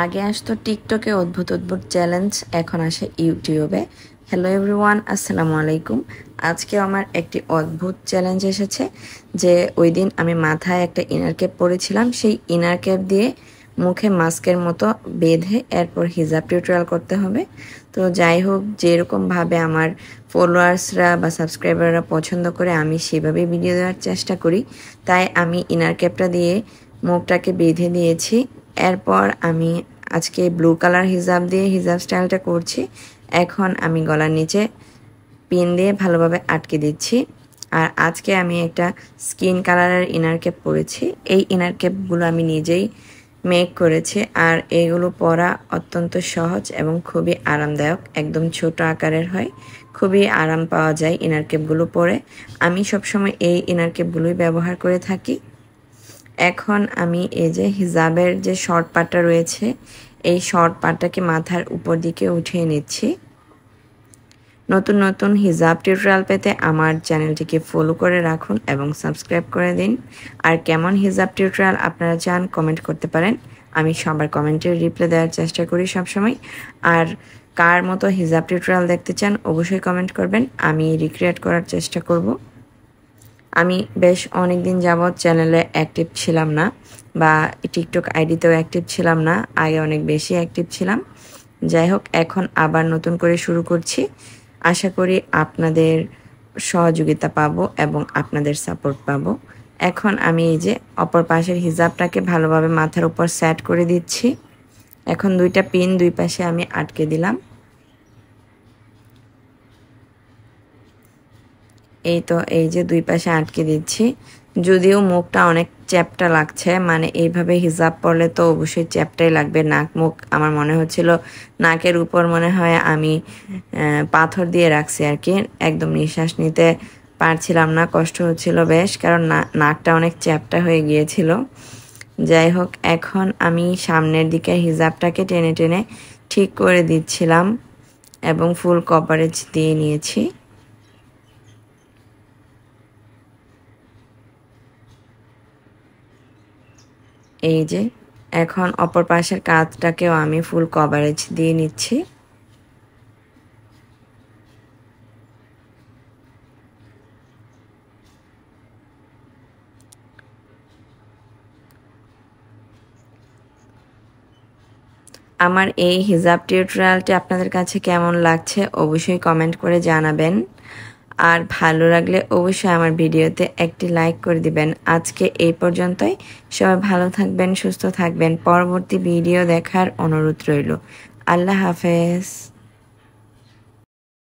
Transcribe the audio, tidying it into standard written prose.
আগে আসতো টিকটকে অদ্ভুত অদ্ভুত চ্যালেঞ্জ, এখন আসে ইউটিউবে। হ্যালো এভরিওয়ান, আসসালামু আলাইকুম। আজকে আমার একটি অদ্ভুত চ্যালেঞ্জ এসেছে যে ওই দিন আমি মাথায় একটা ইনার ক্যাপ পরেছিলাম, সেই ইনার ক্যাপ দিয়ে মুখে মাস্কের মতো বেঁধে এরপর হিজাব টিউটোরিয়াল করতে হবে। তো যাই হোক, যেরকমভাবে আমার ফলোয়ার্সরা বা সাবস্ক্রাইবাররা পছন্দ করে আমি সেভাবেই ভিডিও দেওয়ার চেষ্টা করি। তাই আমি ইনার ক্যাপটা দিয়ে মুখটাকে বেঁধে দিয়েছি। এরপর আমি আজকে ব্লু কালার হিজাব দিয়ে হিজাব স্টাইলটা করছি। এখন আমি গলার নিচে পিন দিয়ে ভালোভাবে আটকে দিচ্ছি। আর আজকে আমি একটা স্কিন কালারের ইনার ক্যাপ পরেছি। এই ইনার ক্যাপগুলো আমি নিজেই মেক করেছি, আর এগুলো পরা অত্যন্ত সহজ এবং খুবই আরামদায়ক। একদম ছোট আকারের হয়, খুবই আরাম পাওয়া যায় ইনার ক্যাপগুলো পরে। আমি সবসময় এই ইনার ক্যাপগুলোই ব্যবহার করে থাকি। এখন আমি এই যে হিজাবের যে শর্ট পাটটা রয়েছে, এই শর্ট পাটটাকে মাথার উপর দিকে উঠিয়ে নিচ্ছি। নতুন নতুন হিজাব টিউটোরিয়াল পেতে আমার চ্যানেলটিকে ফলো করে রাখুন এবং সাবস্ক্রাইব করে দিন। আর কেমন হিজাব টিউটোরিয়াল আপনারা চান কমেন্ট করতে পারেন, আমি সবার কমেন্টের রিপ্লাই দেওয়ার চেষ্টা করি সবসময়। আর কার মতো হিজাব টিউটোরিয়াল দেখতে চান অবশ্যই কমেন্ট করবেন, আমি রিক্রিয়েট করার চেষ্টা করব। আমি বেশ অনেক দিন যাবৎ চ্যানেলে অ্যাক্টিভ ছিলাম না, বা টিকটক আইডিতেও অ্যাক্টিভ ছিলাম না। আগে অনেক বেশি অ্যাক্টিভ ছিলাম। যাই হোক, এখন আবার নতুন করে শুরু করছি। আশা করি আপনাদের সহযোগিতা পাবো এবং আপনাদের সাপোর্ট পাবো। এখন আমি এই যে অপর পাশের হিজাবটাকে ভালোভাবে মাথার উপর সেট করে দিচ্ছি। এখন দুইটা পিন দুই পাশে আমি আটকে দিলাম। এই তো এই যে দুই পাশে আটকে দিচ্ছি। যদিও মুখটা অনেক চ্যাপ্টা লাগছে, মানে এইভাবে হিজাব পরলে তো অবশ্যই চ্যাপ্টাই লাগবে। নাক মুখ আমার মনে হচ্ছিল নাকের উপর মনে হয় আমি পাথর দিয়ে রাখছি আর কি। একদম নিঃশ্বাস নিতে পারছিলাম না, কষ্ট হচ্ছিল বেশ, কারণ নাকটা অনেক চ্যাপ্টা হয়ে গিয়েছিল। যাই হোক, এখন আমি সামনের দিকে হিজাবটাকে টেনে টেনে ঠিক করে দিচ্ছিলাম এবং ফুল কভারেজ দিয়ে নিয়েছি। এই যে এখন অপর পাশের কাঁধটাকেও আমি ফুল কভারেজ দিয়ে নিচ্ছি। আমার এই হিজাব টিউটোরিয়ালটি আপনাদের কাছে কেমন লাগছে অবশ্যই কমেন্ট করে জানাবেন। আর ভালো লাগলে অবশ্যই আমার ভিডিওতে একটি লাইক করে দিবেন। আজকে এই পর্যন্তই। সবাই ভালো থাকবেন, সুস্থ থাকবেন। পরবর্তী ভিডিও দেখার অনুরোধ রইল। আল্লাহ হাফেজ।